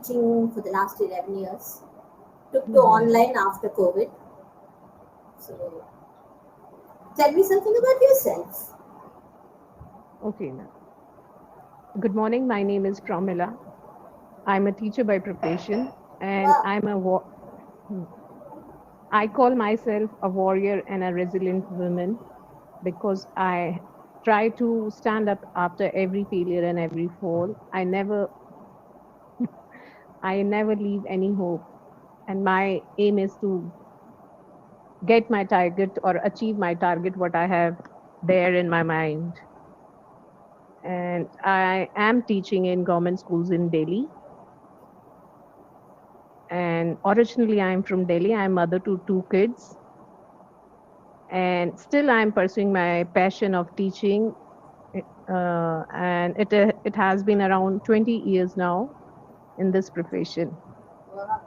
teaching for the last 11 years. Took to Mhm. online after COVID. So, tell me something about yourself. Okay, now. Good morning. My name is Promila. I'm a teacher by profession, and Wow. I call myself a warrior and a resilient woman because I try to stand up after every failure and every fall. I never leave any hope, and my aim is to get my target or achieve my target what I have there in my mind. And I am teaching in government schools in Delhi. And originally, I'm from Delhi. I'm mother to two kids, and still I'm pursuing my passion of teaching. And it has been around 20 years now in this profession. Wow.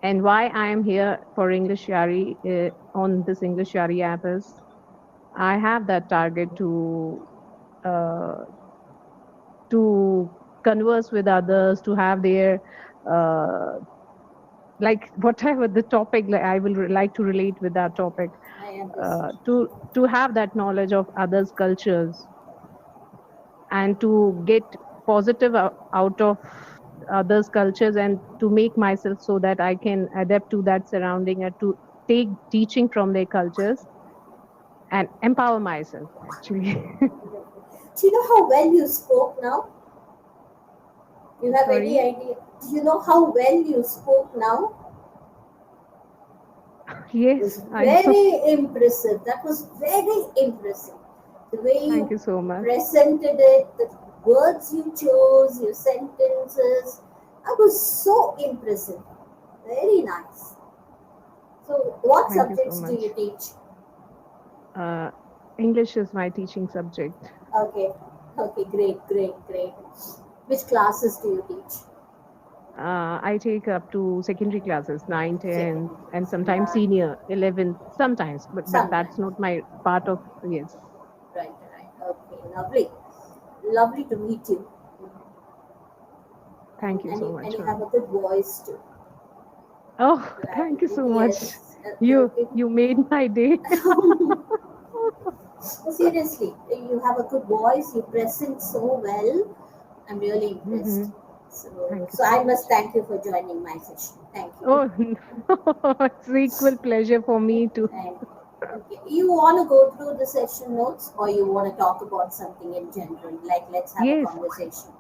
And why I am here for English Yari on this English Yari app is I have that target uh, to converse with others, to have their uh, like whatever the topic, like I will like to relate with that topic, I understand. to have that knowledge of others cultures, and to get positive out of others cultures, and to make myself so that I can adapt to that surrounding, and to take teaching from their cultures and empower myself actually. Do you know how well you spoke now? You have any Sorry. idea? Do you know how well you spoke now? It was Yes, I know. very impressive. That was very impressive. The way Thank you you so much. presented it, the words you chose, your sentences, that was so impressive. Very nice. So, what Thank you so subjects do much. you teach? uh, English is my teaching subject. Okay, okay, great, great, great. Which classes do you teach? I take up to secondary classes, 9, Second, 10, and sometimes nine, senior, 11, sometimes, but sometime. that's not my part of, yes. Right, right. Okay, lovely. Lovely to meet you. Thank you And so you and much, you have ma'am. a good voice too. Oh, Right. thank you so much. Yes. You made my day. Seriously, you have a good voice. You present so well. I'm really Hmm. impressed. So, Thank you so so I much. must thank you for joining my session. Thank you. Oh, no, it's equal pleasure for me too. And okay, you want to go through the session notes, or you want to talk about something in general? Like, let's have a Yes, conversation.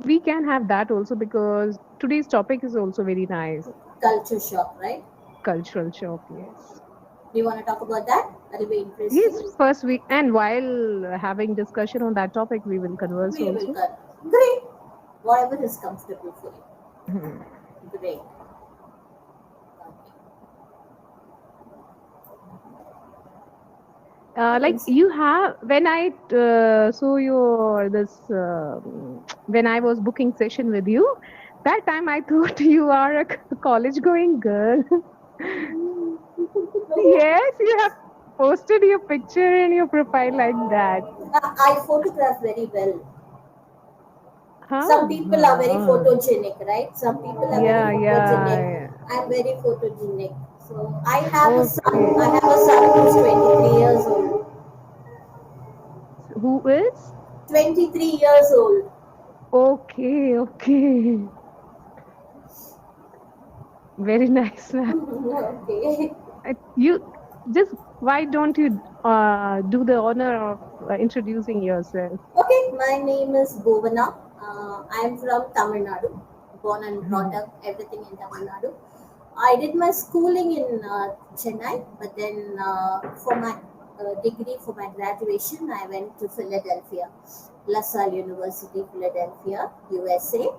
we can have that also because today's topic is also very nice. Culture shock, right? Cultural shock, yes. Do you want to talk about that? That'll be interesting. Yes, first we, and while having discussion on that topic, we will converse We will also. cut. Great. Whatever is comfortable for Hmm. you. Great. Okay. Like Yes. you have, when I saw your this when I was booking session with you, that time I thought you are a college going girl. Yes, you have posted your picture in your profile like that. I photograph very well. Some Huh? people are very Huh. photogenic, right? Some people are very Yeah, photogenic. yeah. I'm very photogenic. So I have a son. Okay. I have a son who's 23 years old. Who is? 23 years old. Okay, okay. Very nice, ma'am. Okay. You just, why don't you do the honor of introducing yourself? Okay, my name is Bovana. I'm from Tamil Nadu, born and brought Mhm. up everything in Tamil Nadu. I did my schooling in Chennai, but then for my degree, for my graduation, I went to Philadelphia, La Salle University, Philadelphia, USA.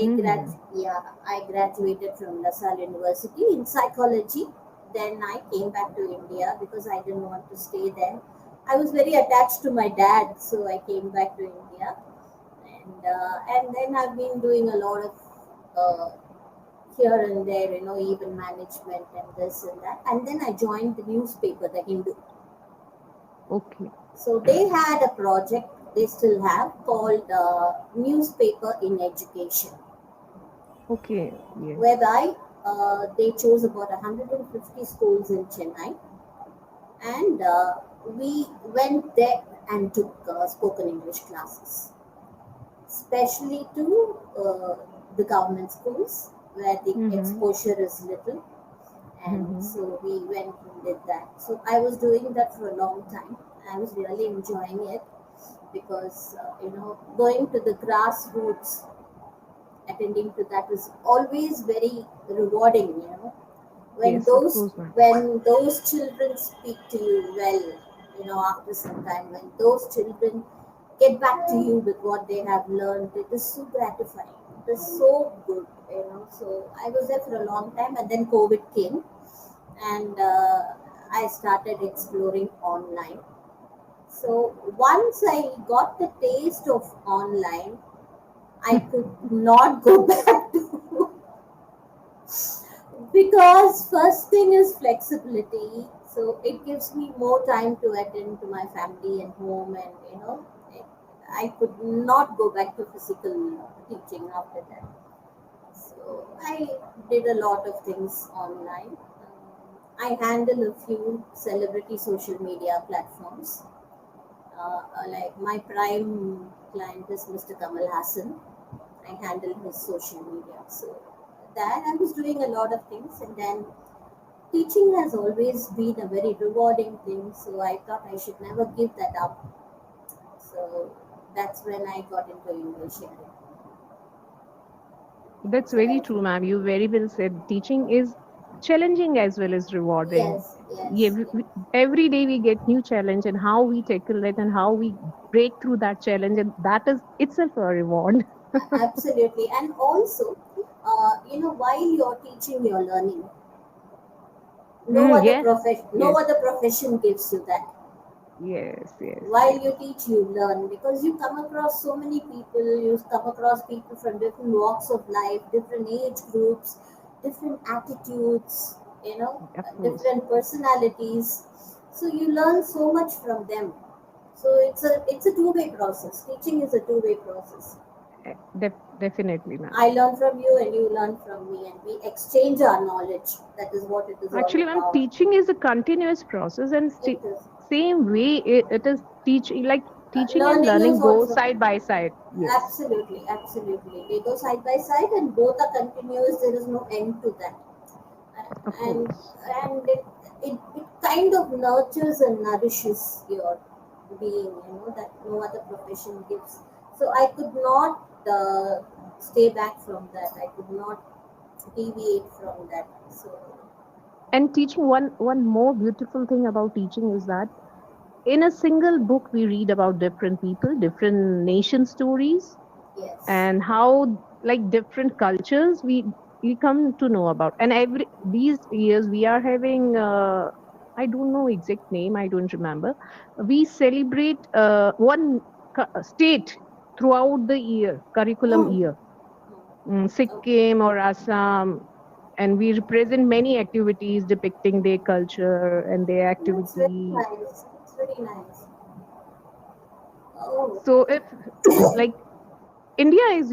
Mhm. I graduated from La Salle University in psychology. Then I came back to India because I didn't want to stay there. I was very attached to my dad, so I came back to India, and then I've been doing a lot of uh, here and there, even management and this and that. And then I joined the newspaper, the Hindu. Okay. So they had a project, they still have, called Newspaper in Education. Okay. Yes. whereby they chose about 150 schools in Chennai, and we went there and took spoken English classes, especially to the government schools where the Mm-hmm. exposure is little, and Mm-hmm. so we went and did that. So I was doing that for a long time. I was really enjoying it because going to the grassroots, attending to that is always very rewarding. When Yes, of those course, ma'am. when those children speak to you well, after some time, when those children get back to you with what they have learned, it is so gratifying. It is so good. So I was there for a long time, and then COVID came, and I started exploring online. So once I got the taste of online, I could not go back to, because first thing is flexibility. So it gives me more time to attend to my family and home, and I could not go back to physical teaching after that. So I did a lot of things online. I handle a few celebrity social media platforms. Like my prime client is Mr. Kamal Hassan. I handle his social media. So that I was doing a lot of things, and then teaching has always been a very rewarding thing. So I thought I should never give that up. So that's when I got into English. That's So very true, ma'am. You very well said. Teaching is challenging as well as rewarding. yes, Yeah, yes, yes. every day we get new challenge, and how we tackle it and how we break through that challenge, and that is itself a reward. Absolutely. And also, while you're teaching, you're learning. No Mm, other yes, profession, no yes, other profession gives you that. yes, yes, While you yes. teach, you learn, because you come across so many people. You come across people from different walks of life, different age groups, different attitudes, Of course. different personalities. So you learn so much from them. So it's a two-way process. Teaching is a two-way process. Definitely, ma'am. I learn from you and you learn from me, and we exchange our knowledge. That is what it is all Actually, ma'am, about. teaching is a continuous process, and It is. same way it is teaching, like teaching and Learning learning is go also. side by side. Yes, Absolutely, absolutely. They go side by side, and both are continuous. There is no end to that, of and course. and it kind of nurtures and nourishes your being. That no other profession gives. So I could not stay back from that. I could not deviate from that. So And teaching, one more beautiful thing about teaching is that in a single book we read about different people, different nation stories, yes. and how, like, different cultures we come to know about. And every these years we are having, I don't know exact name, I don't remember. We celebrate one state throughout the year, curriculum Mm. year, Oh, Sikkim or Assam, and we represent many activities depicting their culture and their that's very activity. nice. That's very nice. Oh, So if, like, India is,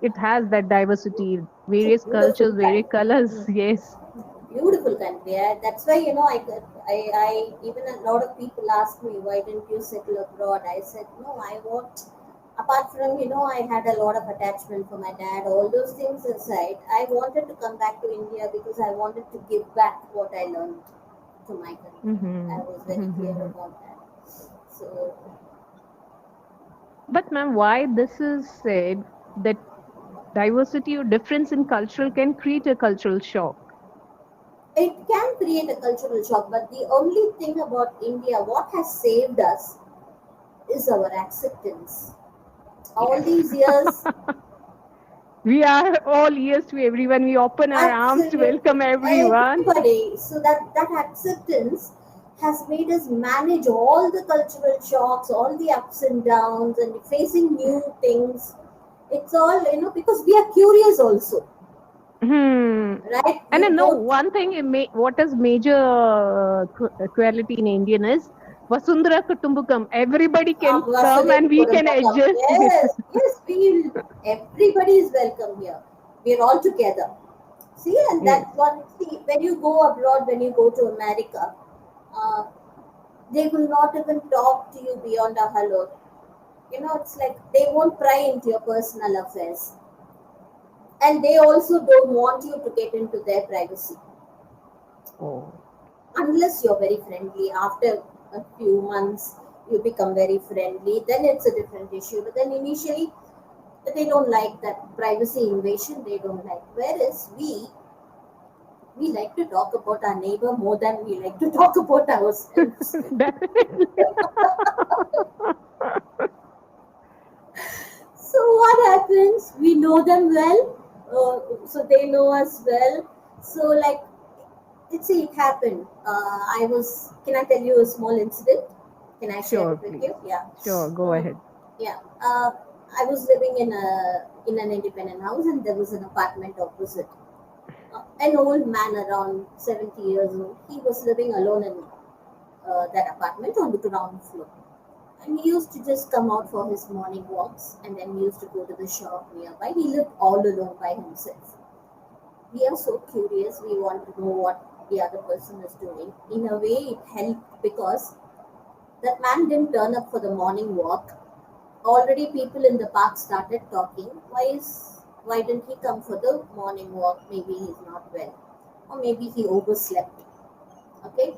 it has that diversity, it's a various beautiful cultures, various country. colors. Yes, Beautiful country. That's why I even a lot of people ask me, why didn't you settle abroad? I said no. I want, apart from I had a lot of attachment for my dad. All those things aside, I wanted to come back to India because I wanted to give back what I learned to my country. I hmm was very clear about that. So but ma'am, why this is said that diversity or difference in cultural can create a cultural shock? it can create a cultural shock, but the only thing about India, what has saved us, is our acceptance. All Yes. these years, We are all ears to everyone. We open our arms to absolutely welcome everyone. everybody. So that acceptance has made us manage all the cultural shocks, all the ups and downs, and facing new things. It's all because we are curious also, Hmm. right? And You I know go one thing, what is major quality in Indian is Vasundhara Kutumbakam. Everybody can come Vasalit and we can Kudumbakam. adjust. Yes. Yes, yes, everybody is welcome here. We're all together. See, and Yes. that one, see, when you go abroad, when you go to America, uh, they will not even talk to you beyond a hello. It's like they won't pry into your personal affairs. And they also don't want you to get into their privacy. Oh. Unless you're very friendly. After a few months, you become very friendly, then it's a different issue. But then initially, they don't like that privacy invasion, they don't like. Whereas we like to talk about our neighbor more than we like to talk about ourselves. Definitely. So what happens? We know them well, so they know us well. So like, let's say it happened. I was. Can I tell you a small incident? Can I share Sure, it with please. you? Yeah. Sure, go Uh, ahead. yeah. I was living in an independent house, and there was an apartment opposite. An old man around 70 years old. He was living alone in that apartment on the ground floor. And he used to just come out for his morning walks and then he used to go to the shop nearby. He lived all alone by himself. We are so curious, we want to know what the other person is doing. In a way, it helped because that man didn't turn up for the morning walk. Already, people in the park started talking. Why didn't he come for the morning walk? Maybe he's not well, or maybe he overslept. Okay,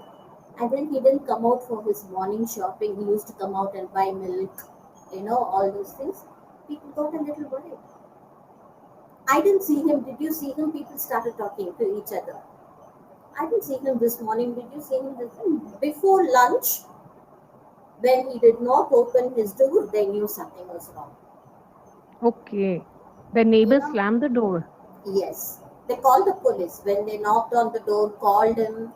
and then he didn't come out for his morning shopping. He used to come out and buy milk, all those things. People got a little worried. I didn't see him. Did you see him? People started talking to each other. I didn't see him this morning. Did you see him this morning? Before lunch, when he did not open his door, they knew something was wrong. Okay. The You neighbor know? slammed the door. Yes. They called the police. When they knocked on the door, called him,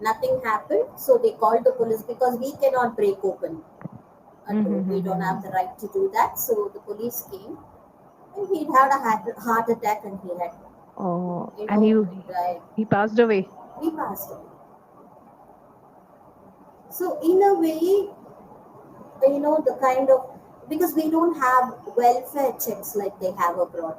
nothing happened. So they called the police because we cannot break open a door. We don't have Mm-hmm. the right to do that. So the police came and he'd had a heart attack and he had, Oh, you and know, you died. he passed away. He passed away. So in a way, the kind of, because we don't have welfare checks like they have abroad.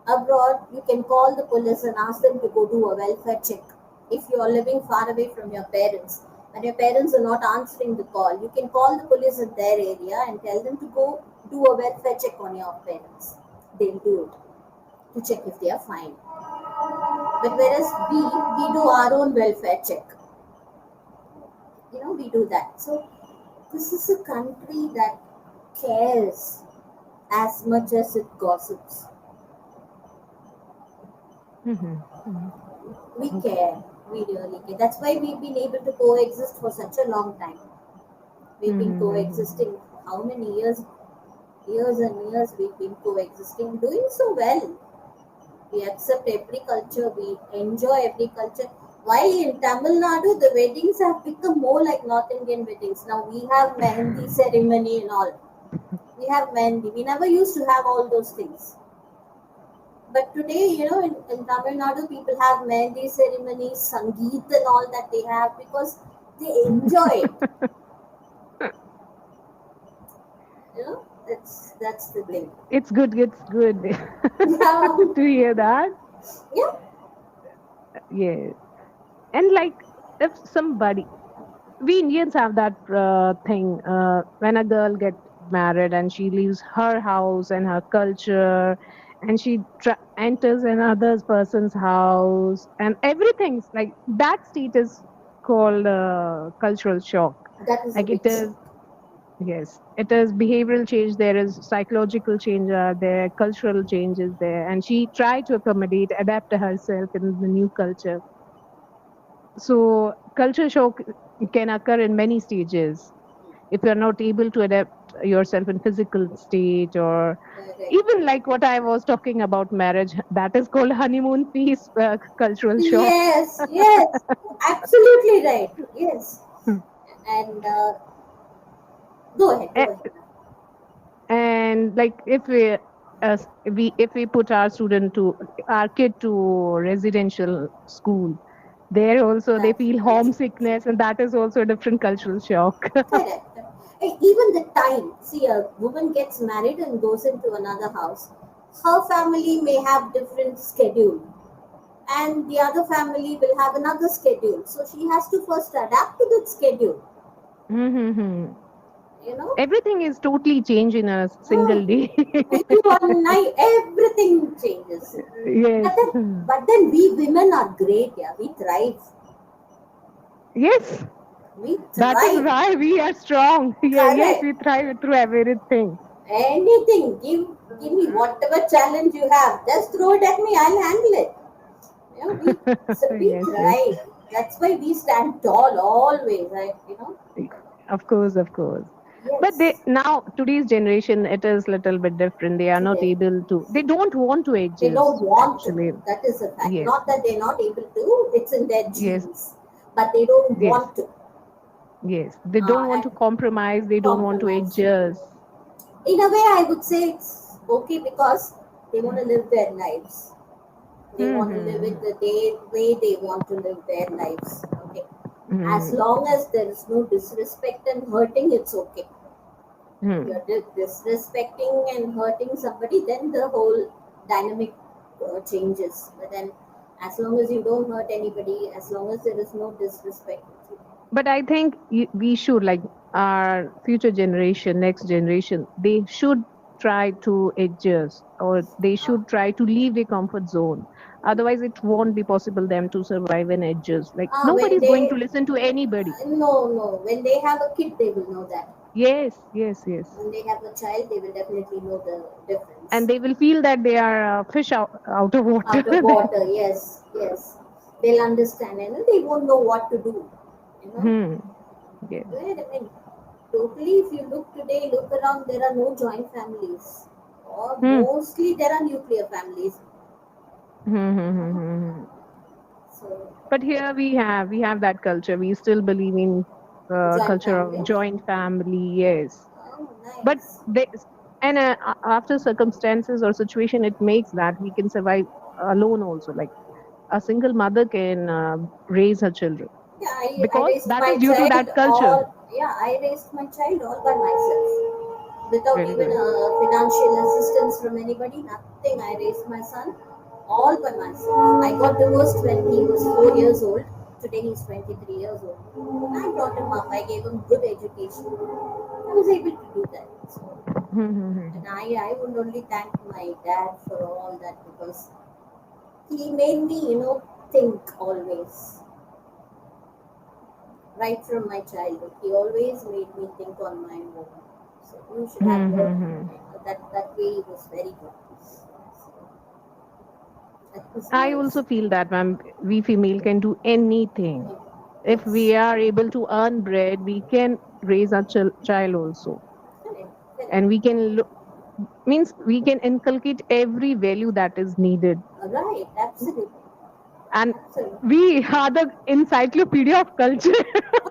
Abroad, you can call the police and ask them to go do a welfare check. If you are living far away from your parents and your parents are not answering the call, you can call the police in their area and tell them to go do a welfare check on your parents. They'll do it to check if they are fine. But whereas we do our own welfare check, we do that. So this is a country that cares as much as it gossips. Mm-hmm. Mm-hmm. We Okay. care. We really care. That's why we've been able to coexist for such a long time. We've been Mm-hmm. coexisting how many years? Years and years we've been coexisting, doing so well. We accept every culture, we enjoy every culture. While in Tamil Nadu, the weddings have become more like North Indian weddings. Now we have mehendi ceremony and all. We have mehendi. We never used to have all those things. But today, in Tamil Nadu, people have mehendi ceremonies, sangeet and all that they have because they enjoy it. That's the thing. It's good. It's good Yeah, to hear that. yeah, Yes. And like if somebody we Indians have that thing when a girl gets married and she leaves her house and her culture and she enters another person's house and everything's like that state is called cultural shock. that is a Like big it is, shock. yes, it is behavioral change. There is psychological change. There cultural change is there, and she tried to accommodate, adapt herself in the new culture. So culture shock can occur in many stages. If you're not able to adapt yourself in physical state or Correct. even like what I was talking about marriage, that is called honeymoon phase cultural shock. Yes, yes, absolutely right. Yes, and go ahead, go A- ahead. and like if we put our student to our kid to residential school, there also they That's feel also homesickness, and that is also a different cultural shock. correct. Even the time. See, a woman gets married and goes into another house. her family may have different schedule, and the other family will have another schedule. So she has to first adapt to that schedule. Mm-hmm. You know, Everything is totally changed in a Ah, single day. one night everything changes. Yes. But then we women are great. Yeah, we thrive. Yes. We That is thrive. why we are strong. Yeah, yes, Correct. we thrive through everything. Anything. Give me whatever challenge you have. Just throw it at me. I'll handle it. You know, we Yes, yes. thrive. That's why we stand tall always. Right? You know. Of course, of course. But they Yes. now today's generation it is little bit different. They are not Today. able to. They don't want to They don't adjust. want to. Actually, That is a fact. yes, Not that they're not able to. It's in their yes, genes. But they don't yes, want to. yes. They don't want And to compromise. They don't want to compromise. adjust. In a way, I would say it's okay because they want to live their lives. They Hmm, want to live hmm, it the way they want to live their lives. Okay. As hmm, long as there is no disrespect and hurting, it's okay. If hmm. you're disrespecting and hurting somebody, then the whole dynamic changes. But then, as long as you don't hurt anybody, as long as there is no disrespect, But I think we should, like our future generation, next generation, they should try to adjust or they uh, should try to leave their comfort zone. Otherwise, it won't be possible them to survive and adjust. Like when nobody's going to they listen to anybody. no, when they have a kid, they will know that. Yes, yes, yes. When they have a child, they will definitely know the And difference. they will feel that they are fish out of water. Out of water, yes, yes. They'll understand and they won't know what to do. You know, Hmm. Yes. where I mean, totally. If you look today, look around. There are no joint families, or Hmm. mostly there are nuclear families. Hmm. Hmm. Hmm. Hmm. Hmm. So But here we have that culture. We still believe in joint culture of family. joint family. Yes, Oh, but nice. they and after circumstances or situation, it makes that we can survive alone also. Like a single mother can raise her children Yeah, I because raised that my is due to child that culture. all. Yeah, I raised my child all by myself, without Very even good. financial assistance from anybody. Nothing. I raised my son all by myself. I got divorced when he was 4 years old. Today he's 23 years old. I brought him up. I gave him good education. I was able to do that. So, and I would only thank my dad for all that because he made me, think always right from my childhood. He always made me think on my own. So you should have learned that way. He was very good. So that was I nice. also feel that, ma'am, we female can do anything. If we Yes, are able to earn bread, we can raise our child also, correct, correct. and we can means we can inculcate every value that is needed. Right, absolutely, And absolutely. we are the encyclopedia of culture.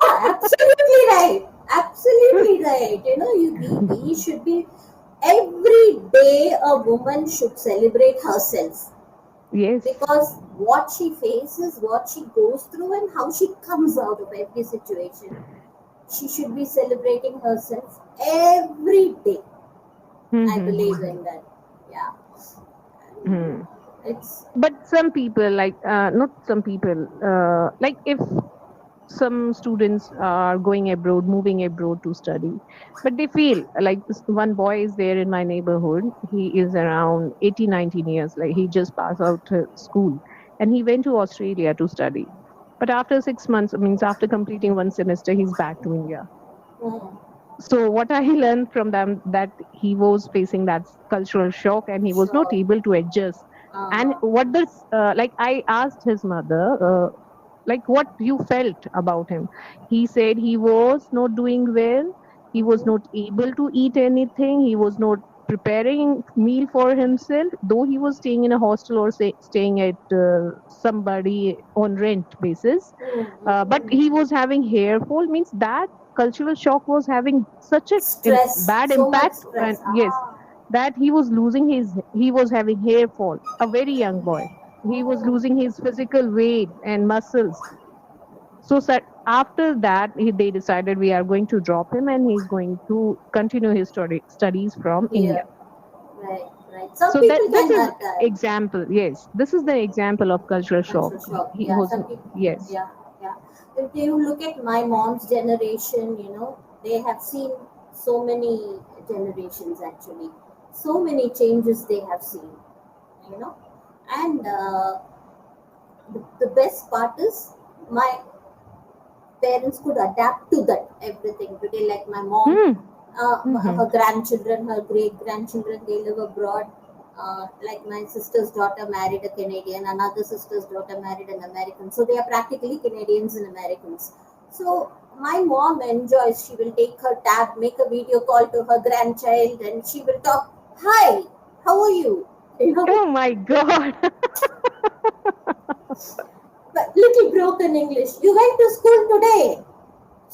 Absolutely right. Absolutely right. We should be every day a woman should celebrate herself Yes. because what she faces, what she goes through, and how she comes out of every situation, she should be celebrating herself every day. I believe in that. Yeah, it's But some people, like not some people, like if some students are going abroad, moving abroad to study, but they feel like one boy is there in my neighborhood. He is around 18, 19 years, like he just passed out school, and he went to Australia to study. But after 6 months, means after completing one semester, he's back to India. mm, So what I learned from them that he was facing that cultural shock and he was not sure. able to adjust. And Uh, what this like I asked his mother like what you felt about him. He said he was not doing well. He was not able to eat anything. He was not preparing meal for himself, though he was staying in a hostel or staying at somebody on rent basis. But he was having hair fall. Means that cultural shock was having such a stress, bad so much impact. And stress. yes, that he was having hair fall, a very young boy. He was Oh, losing his physical weight and muscles. So after that, they decided we are going to drop him and he's going to continue his studies from India. here, right, right. Some So people this can is example. Yes, this is the example of cultural shock. cultural shock. He Yeah, was, some people. yes. Yeah, yeah. If you look at my mom's generation, they have seen so many generations actually, so many changes they have seen, you know, and the best part is my parents could adapt to that everything today. Like my mom, Hmm. Mm-hmm. her grandchildren, her great grandchildren, they live abroad. Like my sister's daughter married a Canadian, another sister's daughter married an American. So they are practically Canadians and Americans. So my mom enjoys. She will take her tab, make a video call to her grandchild, and she will talk. Hi, how are you? You know, Oh my God. but little broken English. You went to school today?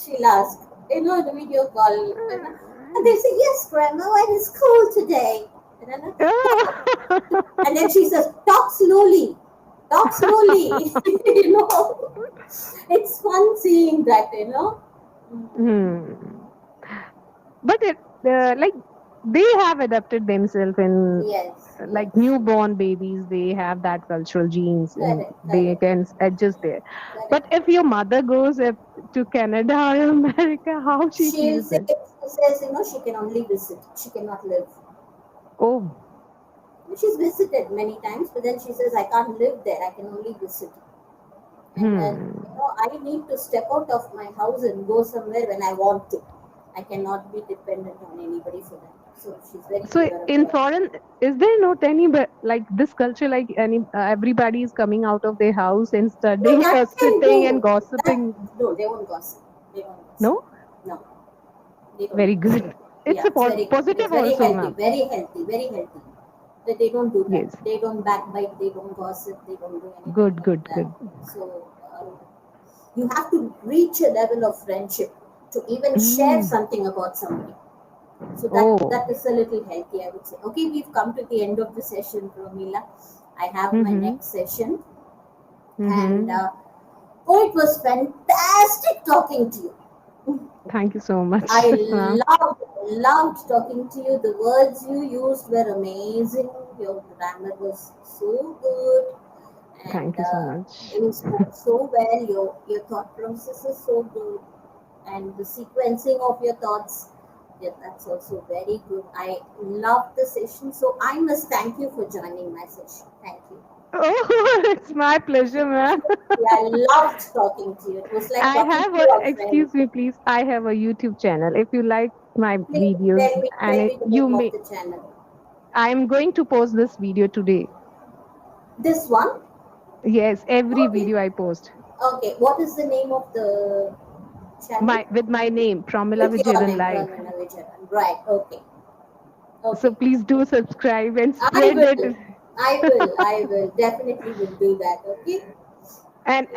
She'll ask, the video call. And they say, yes, Grandma, I went to school today. And, then, Oh. and then she says, talk slowly. Talk slowly. It's fun seeing that. Hmm. But like they have adapted themselves in, Yes, like yes. newborn babies, they have that cultural genes and Correct, they correct, can adjust there. But correct. if your mother goes to Canada or America, how she She'll feels say, it? she says, she can only visit. She cannot live. Oh. She's visited many times, but then she says, I can't live there. I can only visit. And Hmm. I need to step out of my house and go somewhere when I want to. I cannot be dependent on anybody for that. So she's very So clear in about it. foreign, is there not any like this culture, like any everybody is coming out of their house and No, studying, that can sitting and do. That gossiping? no, they won't gossip. They won't gossip. No, No, they don't very gossip. good. It's Yeah, a it's very good. It's positive very also, healthy. ma'am. Very healthy. Very healthy. That they don't do that. Yes, They don't backbite. They don't gossip. They don't do anything good, like good, that. good. So you have to reach a level of friendship to even share Mm. something about somebody. So that Oh. is a little healthy, I would say. Okay, we've come to the end of the session, Promila. I have my Mm-hmm. next session, and Mm-hmm. it was fantastic talking to you. Thank you so much, I ma'am. loved talking to you. The words you used were amazing. Your grammar was so good, and Thank you so much. you spoke so well. Your thought process is so good, and the sequencing of your thoughts, yeah, that's also very good. I loved the session, so I must thank you for joining my session. Thank you. Oh, it's my pleasure, ma'am. Yeah, I loved talking to you. It was like I talking have to a, a friend. excuse me, please. I have a YouTube channel. If you like my Please videos, and tell me the you name of may, the channel. I'm going to post this video today. This one. Yes, every Okay. video I post. Okay. What is the name of the channel? My name, Promila With your Vijayran name, Live. Pramila Vijayran. Right. Okay. So Okay. please do subscribe and I spread it. will. I will. I will. Definitely will do that. Okay. And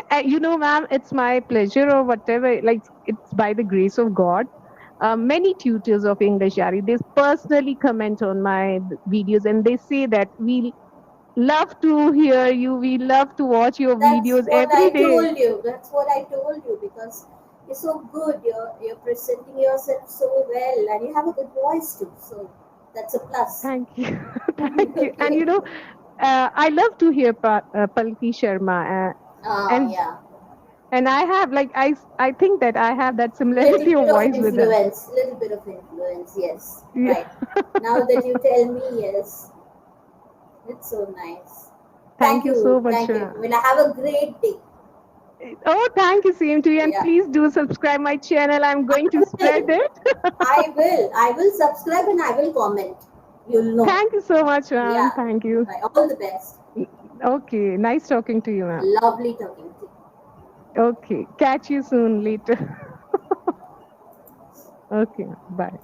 ma'am, it's my pleasure or whatever. Like it's by the grace of God. Many tutors of English, Yari, they personally comment on my videos and they say that we love to hear you. We love to watch your That's videos what every I day. told you. That's what I told you because you're so good. You're presenting yourself so well, and you have a good voice too. So that's a plus. Thank you, thank you. And Okay. I love to hear Palki Sharma, and Yeah. I have like I think that I have that Little similarity of bit of voice with her. influence. Little bit of influence. Yes. Yeah. Right. Now that you tell me, yes, it's so nice. Thank you so much. Thank you. Well, have a great day. Oh, thank you, same to you. And Yeah. please do subscribe my channel. I'm I going to spread will. it. I will. I will subscribe and I will comment. You'll know. Thank you so much, ma'am. Yeah. Thank you. Right. All the best. Okay, nice talking to you, ma'am. Lovely talking to you. Okay, catch you soon later. Okay, bye.